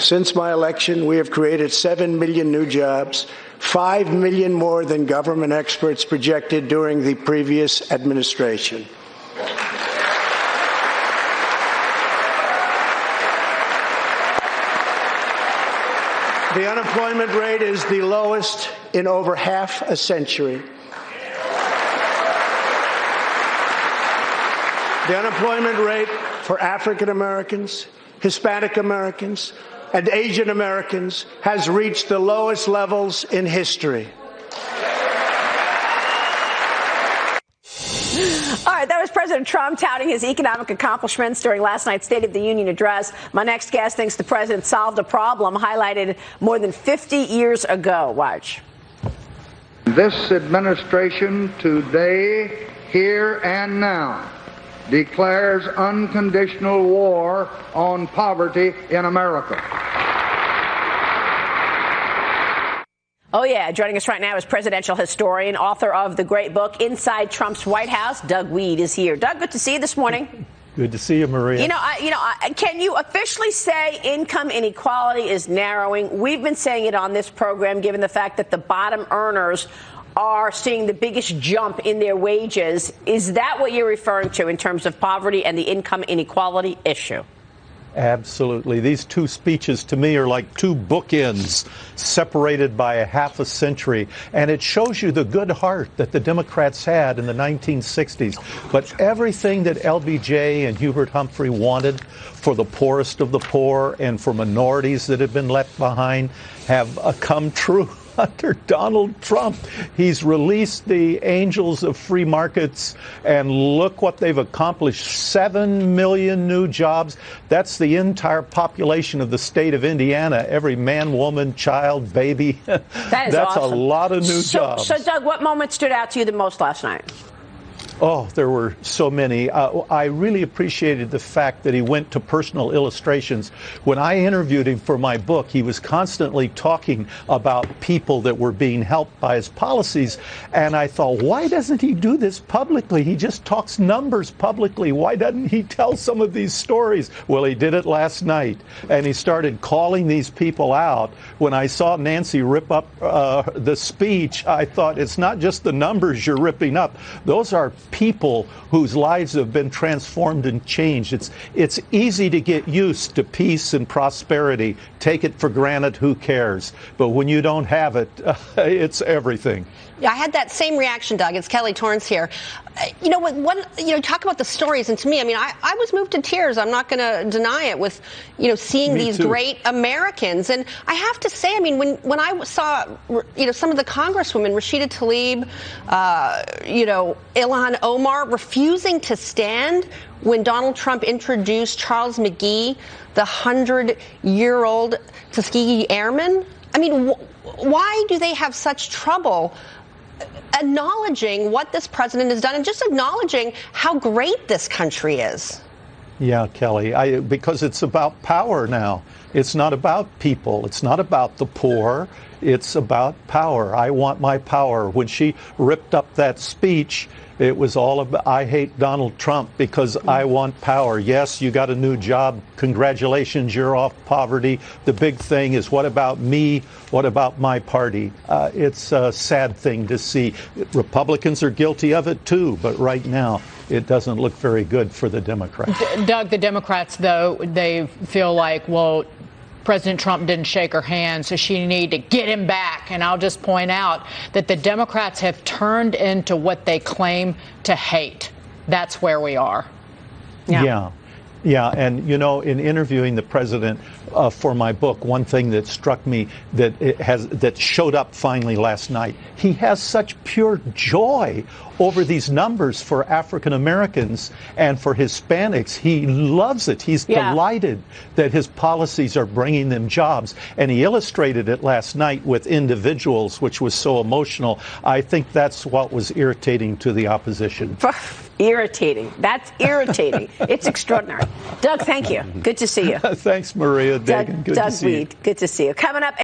Since my election, we have created 7 million new jobs, 5 million more than government experts projected during the previous administration. The unemployment rate is the lowest in over half a century. The unemployment rate for African Americans, Hispanic Americans, and Asian Americans has reached the lowest levels in history. All right, that was President Trump touting his economic accomplishments during last night's State of the Union address. My next guest thinks the president solved a problem highlighted more than 50 years ago. Watch. This administration today, here and now, declares unconditional war on poverty in America. Oh, yeah. Joining us right now is presidential historian, author of the great book Inside Trump's White House. Doug Wead is here. Doug, good to see you this morning. Good to see you, Maria. Can you officially say income inequality is narrowing? We've been saying it on this program, given the fact that the bottom earners are seeing the biggest jump in their wages. Is that what you're referring to in terms of poverty and the income inequality issue? Absolutely. These two speeches to me are like two bookends separated by a half a century. And it shows you the good heart that the Democrats had in the 1960s. But everything that LBJ and Hubert Humphrey wanted for the poorest of the poor and for minorities that have been left behind have come true. Under Donald Trump, he's released the angels of free markets, and look what they've accomplished. 7 million new jobs. That's the entire population of the state of Indiana. Every man, woman, child, baby. That's awesome. A lot of new jobs. So, Doug, what moment stood out to you the most last night? Oh, there were so many. I really appreciated the fact that he went to personal illustrations. When I interviewed him for my book, he was constantly talking about people that were being helped by his policies. And I thought, why doesn't he do this publicly? He just talks numbers publicly. Why doesn't he tell some of these stories? Well, he did it last night. And he started calling these people out. When I saw Nancy rip up the speech, I thought, it's not just the numbers you're ripping up. Those are people whose lives have been transformed and changed. It's easy to get used to peace and prosperity. Take it for granted, who cares? But when you don't have it, it's everything. Yeah, I had that same reaction, Doug. It's Kelly Torrance here. Talk about the stories. And to me, I was moved to tears. I'm not going to deny it with, seeing these great Americans. And I have to say, when I saw, some of the congresswomen, Rashida Tlaib, Ilhan Omar, refusing to stand when Donald Trump introduced Charles McGee, the 100-year-old Tuskegee Airman. Why do they have such trouble acknowledging what this president has done and just acknowledging how great this country is? Yeah, Kelly, because it's about power now. It's not about people. It's not about the poor. It's about power. I want my power. When she ripped up that speech, it was all about, I hate Donald Trump because I want power. Yes, you got a new job. Congratulations, you're off poverty. The big thing is, what about me? What about my party? It's a sad thing to see. Republicans are guilty of it, too. But right now, it doesn't look very good for the Democrats. Doug, the Democrats, though, they feel like, well, President Trump didn't shake her hand, so she needed to get him back. And I'll just point out that the Democrats have turned into what they claim to hate. That's where we are. Yeah. And, in interviewing the president for my book, one thing that struck me that showed up finally last night, he has such pure joy over these numbers for African Americans and for Hispanics. He loves it. He's delighted that his policies are bringing them jobs. And he illustrated it last night with individuals, which was so emotional. I think that's what was irritating to the opposition. Irritating. That's irritating. It's extraordinary. Doug, thank you. Good to see you. Thanks, Maria. Doug Good to see you. Wead, good to see you. Coming up.